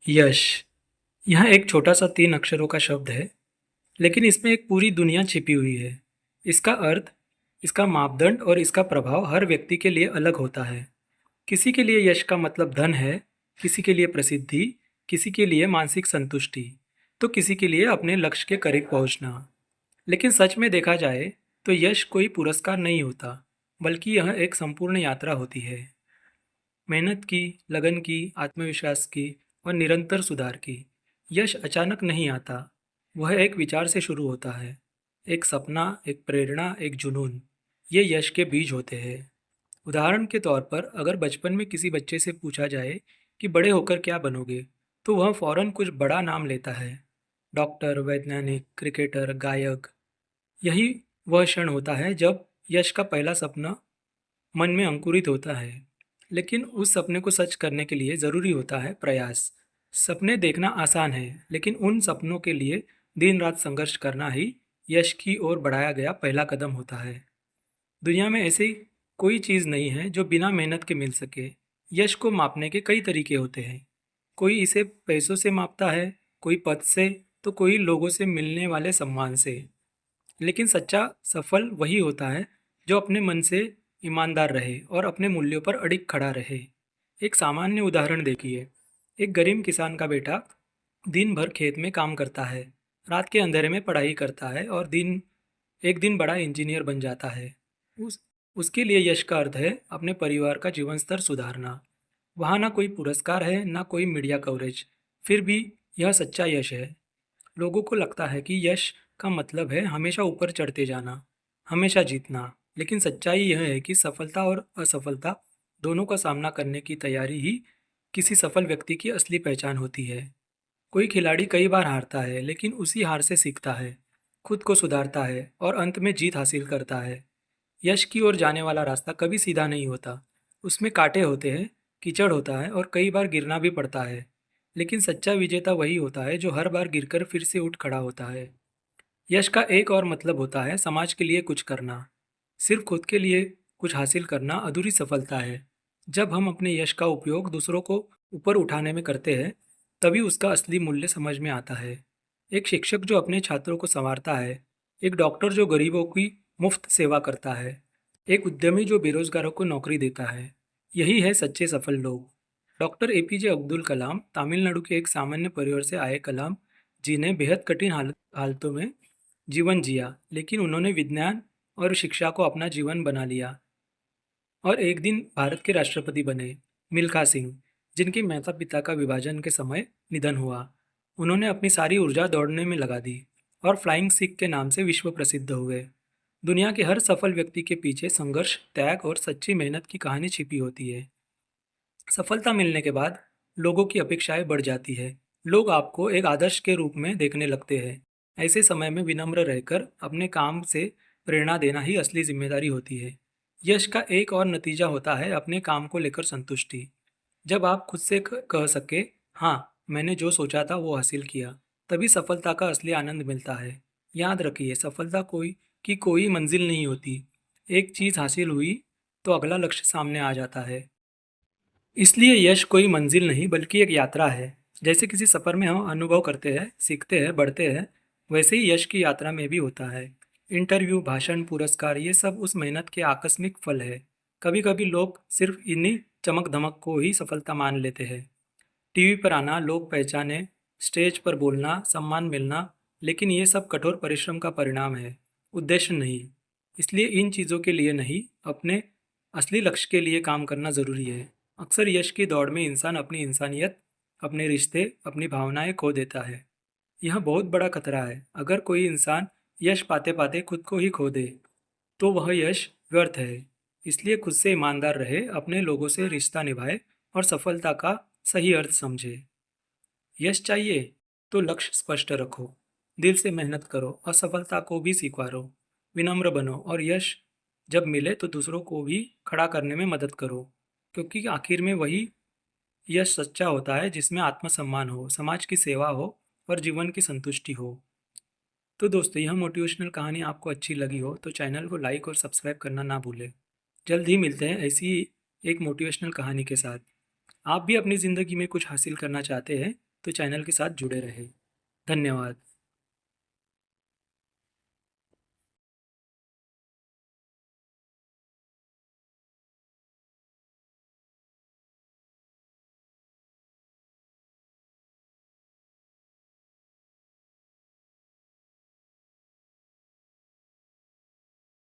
यश। यह एक छोटा सा 3 अक्षरों का शब्द है, लेकिन इसमें एक पूरी दुनिया छिपी हुई है। इसका अर्थ, इसका मापदंड और इसका प्रभाव हर व्यक्ति के लिए अलग होता है। किसी के लिए यश का मतलब धन है, किसी के लिए प्रसिद्धि, किसी के लिए मानसिक संतुष्टि, तो किसी के लिए अपने लक्ष्य के करीब पहुंचना। लेकिन सच में देखा जाए तो यश कोई पुरस्कार नहीं होता, बल्कि यह एक संपूर्ण यात्रा होती है। मेहनत की, लगन की, आत्मविश्वास की और निरंतर सुधार की। यश अचानक नहीं आता, वह एक विचार से शुरू होता है। एक सपना, एक प्रेरणा, एक जुनून। ये यश के बीज होते हैं। उदाहरण के तौर पर अगर बचपन में किसी बच्चे से पूछा जाए कि बड़े होकर क्या बनोगे, तो वह फौरन कुछ बड़ा नाम लेता है। डॉक्टर, वैज्ञानिक, क्रिकेटर, गायक। यही वह क्षण होता है जब यश का पहला सपना मन में अंकुरित होता है। लेकिन उस सपने को सच करने के लिए ज़रूरी होता है प्रयास। सपने देखना आसान है, लेकिन उन सपनों के लिए दिन रात संघर्ष करना ही यश की ओर बढ़ाया गया पहला कदम होता है। दुनिया में ऐसी कोई चीज़ नहीं है जो बिना मेहनत के मिल सके। यश को मापने के कई तरीके होते हैं। कोई इसे पैसों से मापता है, कोई पद से, तो कोई लोगों से मिलने वाले सम्मान से। लेकिन सच्चा सफल वही होता है जो अपने मन से ईमानदार रहे और अपने मूल्यों पर अडिग खड़ा रहे। एक सामान्य उदाहरण देखिए। एक गरीब किसान का बेटा दिन भर खेत में काम करता है, रात के अंधेरे में पढ़ाई करता है और एक दिन बड़ा इंजीनियर बन जाता है। उस उसके लिए यश का अर्थ है अपने परिवार का जीवन स्तर सुधारना। वहाँ ना कोई पुरस्कार है, ना कोई मीडिया कवरेज, फिर भी यह सच्चा यश है। लोगों को लगता है कि यश का मतलब है हमेशा ऊपर चढ़ते जाना, हमेशा जीतना। लेकिन सच्चाई यह है कि सफलता और असफलता दोनों का सामना करने की तैयारी ही किसी सफल व्यक्ति की असली पहचान होती है। कोई खिलाड़ी कई बार हारता है, लेकिन उसी हार से सीखता है, खुद को सुधारता है और अंत में जीत हासिल करता है। यश की ओर जाने वाला रास्ता कभी सीधा नहीं होता। उसमें कांटे होते हैं, कीचड़ होता है और कई बार गिरना भी पड़ता है। लेकिन सच्चा विजेता वही होता है जो हर बार गिरकर फिर से उठ खड़ा होता है। यश का एक और मतलब होता है समाज के लिए कुछ करना। सिर्फ खुद के लिए कुछ हासिल करना अधूरी सफलता है। जब हम अपने यश का उपयोग दूसरों को ऊपर उठाने में करते हैं, तभी उसका असली मूल्य समझ में आता है। एक शिक्षक जो अपने छात्रों को संवारता है, एक डॉक्टर जो गरीबों की मुफ्त सेवा करता है, एक उद्यमी जो बेरोजगारों को नौकरी देता है। यही है सच्चे सफल लोग। डॉक्टर एपीजे अब्दुल कलाम तमिलनाडु के एक सामान्य परिवार से आए कलाम जी ने बेहद कठिन हालतों में जीवन जिया, लेकिन उन्होंने विज्ञान और शिक्षा को अपना जीवन बना लिया और एक दिन भारत के राष्ट्रपति बने। मिल्खा सिंह, जिनके माता पिता का विभाजन के समय निधन हुआ, उन्होंने अपनी सारी ऊर्जा दौड़ने में लगा दी और फ्लाइंग सिख के नाम से विश्व प्रसिद्ध हुए। दुनिया के हर सफल व्यक्ति के पीछे संघर्ष, त्याग और सच्ची मेहनत की कहानी छिपी होती है। सफलता मिलने के बाद लोगों की अपेक्षाएं बढ़ जाती है। लोग आपको एक आदर्श के रूप में देखने लगते हैं। ऐसे समय में विनम्र रहकर अपने काम से प्रेरणा देना ही असली जिम्मेदारी होती है। यश का एक और नतीजा होता है अपने काम को लेकर संतुष्टि। जब आप खुद से कह सके, हाँ, मैंने जो सोचा था वो हासिल किया, तभी सफलता का असली आनंद मिलता है। याद रखिए, सफलता कोई मंजिल नहीं होती। एक चीज़ हासिल हुई तो अगला लक्ष्य सामने आ जाता है। इसलिए यश कोई मंजिल नहीं, बल्कि एक यात्रा है। जैसे किसी सफ़र में हम अनुभव करते हैं, सीखते हैं, बढ़ते हैं, वैसे ही यश की यात्रा में भी होता है। इंटरव्यू, भाषण, पुरस्कार, ये सब उस मेहनत के आकस्मिक फल है। कभी कभी लोग सिर्फ इन्हीं चमक धमक को ही सफलता मान लेते हैं। टीवी पर आना, लोग पहचाने, स्टेज पर बोलना, सम्मान मिलना, लेकिन ये सब कठोर परिश्रम का परिणाम है, उद्देश्य नहीं। इसलिए इन चीज़ों के लिए नहीं, अपने असली लक्ष्य के लिए काम करना ज़रूरी है। अक्सर यश की दौड़ में इंसान अपनी इंसानियत, अपने रिश्ते, अपनी भावनाएं खो देता है। यह बहुत बड़ा खतरा है। अगर कोई इंसान यश पाते पाते खुद को ही खो दे, तो वह यश व्यर्थ है। इसलिए खुद से ईमानदार रहे, अपने लोगों से रिश्ता निभाए और सफलता का सही अर्थ समझे। यश चाहिए तो लक्ष्य स्पष्ट रखो, दिल से मेहनत करो, असफलता को भी स्वीकारो, विनम्र बनो और यश जब मिले तो दूसरों को भी खड़ा करने में मदद करो। क्योंकि आखिर में वही यश सच्चा होता है जिसमें आत्मसम्मान हो, समाज की सेवा हो और जीवन की संतुष्टि हो। तो दोस्तों, यह मोटिवेशनल कहानी आपको अच्छी लगी हो तो चैनल को लाइक और सब्सक्राइब करना ना भूलें। जल्द ही मिलते हैं ऐसी ही एक मोटिवेशनल कहानी के साथ। आप भी अपनी ज़िंदगी में कुछ हासिल करना चाहते हैं तो चैनल के साथ जुड़े रहें। धन्यवाद।